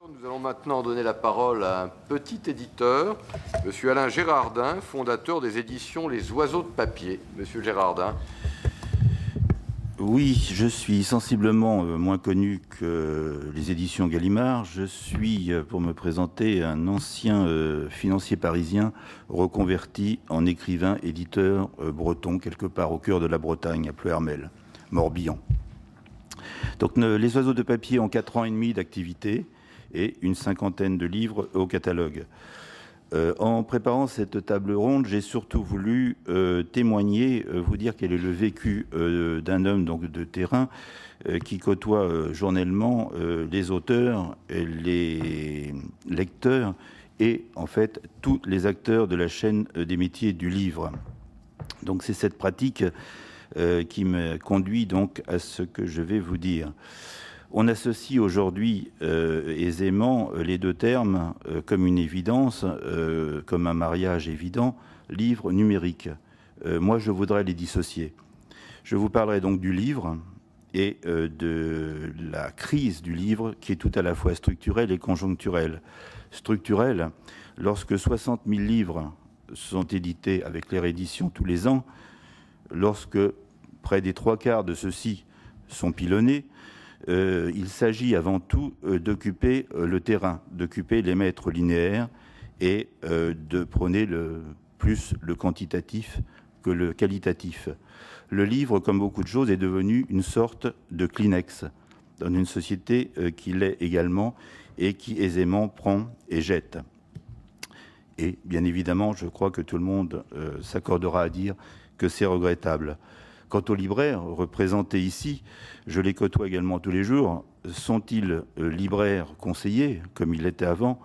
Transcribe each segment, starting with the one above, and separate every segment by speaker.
Speaker 1: Nous allons maintenant donner la parole à un petit éditeur, Monsieur Alain Gérardin, fondateur des éditions Les Oiseaux de Papier. Monsieur Gérardin.
Speaker 2: Oui, je suis sensiblement moins connu que les éditions Gallimard. Je suis, pour me présenter, un ancien financier parisien reconverti en écrivain, éditeur breton, quelque part au cœur de la Bretagne, à Pleuhermel, Morbihan. Donc Les Oiseaux de Papier ont 4 ans et demi d'activité et une cinquantaine de livres au catalogue. En préparant cette table ronde, j'ai surtout voulu témoigner, vous dire quel est le vécu d'un homme donc, de terrain qui côtoie journellement les auteurs, les lecteurs et en fait tous les acteurs de la chaîne des métiers du livre. Donc c'est cette pratique qui me conduit donc à ce que je vais vous dire. On associe aujourd'hui aisément les deux termes comme une évidence, comme un mariage évident, livre numérique. Moi, je voudrais les dissocier. Je vous parlerai donc du livre et de la crise du livre qui est tout à la fois structurelle et conjoncturelle. Structurelle, lorsque 60 000 livres sont édités avec les rééditions tous les ans, lorsque près des 3/4 de ceux-ci sont pilonnés, il s'agit avant tout d'occuper le terrain, d'occuper les mètres linéaires et de prôner plus le quantitatif que le qualitatif. Le livre, comme beaucoup de choses, est devenu une sorte de Kleenex dans une société qui l'est également et qui aisément prend et jette. Et bien évidemment, je crois que tout le monde s'accordera à dire que c'est regrettable. Quant aux libraires représentés ici, je les côtoie également tous les jours. Sont-ils libraires conseillers, comme ils l'étaient avant,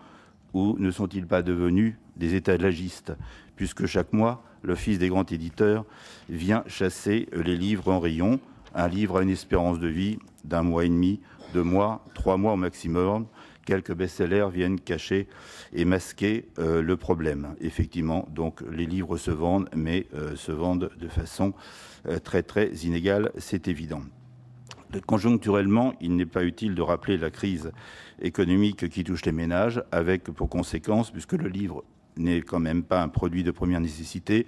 Speaker 2: ou ne sont-ils pas devenus des étalagistes, puisque chaque mois, l'Office des grands éditeurs vient chasser les livres en rayon. Un livre a une espérance de vie d'1 mois et demi, 2 mois, 3 mois au maximum. Quelques best-sellers viennent cacher et masquer le problème. Effectivement, donc les livres se vendent, mais se vendent de façon très très inégale, c'est évident. Conjoncturellement, il n'est pas utile de rappeler la crise économique qui touche les ménages, avec pour conséquence, puisque le livre n'est quand même pas un produit de première nécessité,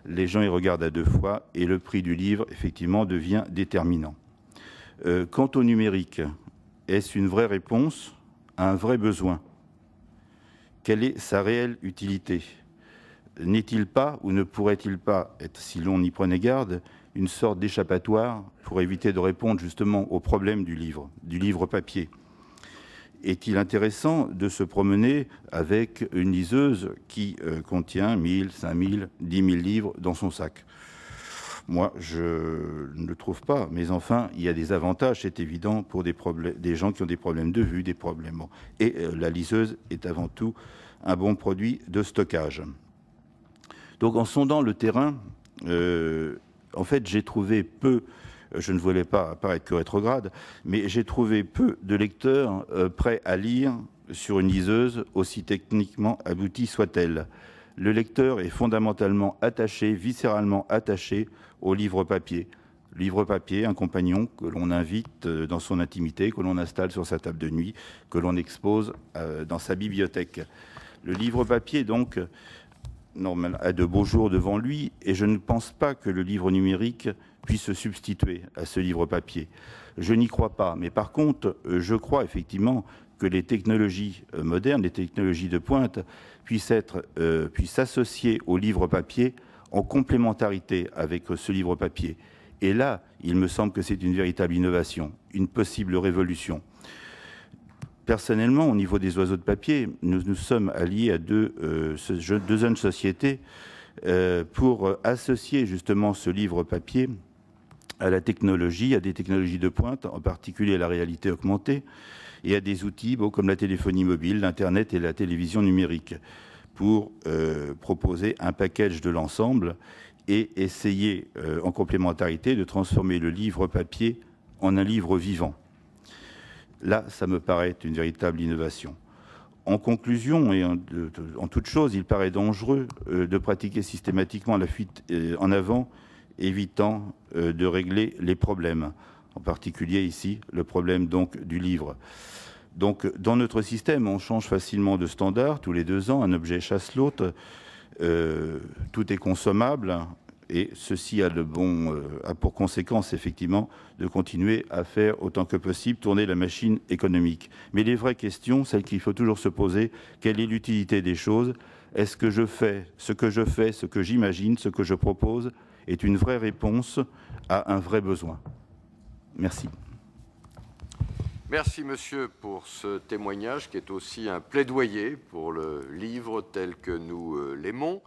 Speaker 2: les gens y regardent à 2 fois et le prix du livre, effectivement, devient déterminant. Quant au numérique, est-ce une vraie réponse à un vrai besoin? Quelle est sa réelle utilité? N'est-il pas, ou ne pourrait-il pas être, si l'on y prenait garde, une sorte d'échappatoire pour éviter de répondre justement aux problèmes du livre papier? Est-il intéressant de se promener avec une liseuse qui contient 1000, 5000, 10 000 livres dans son sac? Moi, je ne le trouve pas, mais enfin, il y a des avantages, c'est évident, pour des gens qui ont des problèmes de vue, des problèmes. Et la liseuse est avant tout un bon produit de stockage. Donc, en sondant le terrain, en fait, j'ai trouvé peu, je ne voulais pas paraître que rétrograde, mais j'ai trouvé peu de lecteurs prêts à lire sur une liseuse, aussi techniquement aboutie soit-elle. Le lecteur est fondamentalement attaché, viscéralement attaché au livre papier. Livre papier, un compagnon que l'on invite dans son intimité, que l'on installe sur sa table de nuit, que l'on expose dans sa bibliothèque. Le livre papier, donc, a de beaux jours devant lui, et je ne pense pas que le livre numérique puisse se substituer à ce livre papier. Je n'y crois pas, mais par contre, je crois effectivement que les technologies modernes, les technologies de pointe, puissent s'associer au livre papier en complémentarité avec ce livre papier. Et là, il me semble que c'est une véritable innovation, une possible révolution. Personnellement, au niveau des oiseaux de papier, nous sommes alliés à deux jeunes sociétés pour associer justement ce livre papier à la technologie, à des technologies de pointe, en particulier à la réalité augmentée, et à des outils comme la téléphonie mobile, l'Internet et la télévision numérique, pour proposer un package de l'ensemble et essayer, en complémentarité, de transformer le livre papier en un livre vivant. Là, ça me paraît une véritable innovation. En conclusion, et en toute chose, il paraît dangereux de pratiquer systématiquement la fuite en avant, évitant de régler les problèmes, en particulier ici, le problème donc du livre. Donc, dans notre système, on change facilement de standard tous les 2 ans, un objet chasse l'autre, tout est consommable, et ceci a pour conséquence, effectivement, de continuer à faire autant que possible tourner la machine économique. Mais les vraies questions, celles qu'il faut toujours se poser, quelle est l'utilité des choses? Est-ce que je fais, ce que j'imagine, ce que je propose, est une vraie réponse à un vrai besoin? Merci.
Speaker 1: Merci, monsieur, pour ce témoignage qui est aussi un plaidoyer pour le livre tel que nous l'aimons.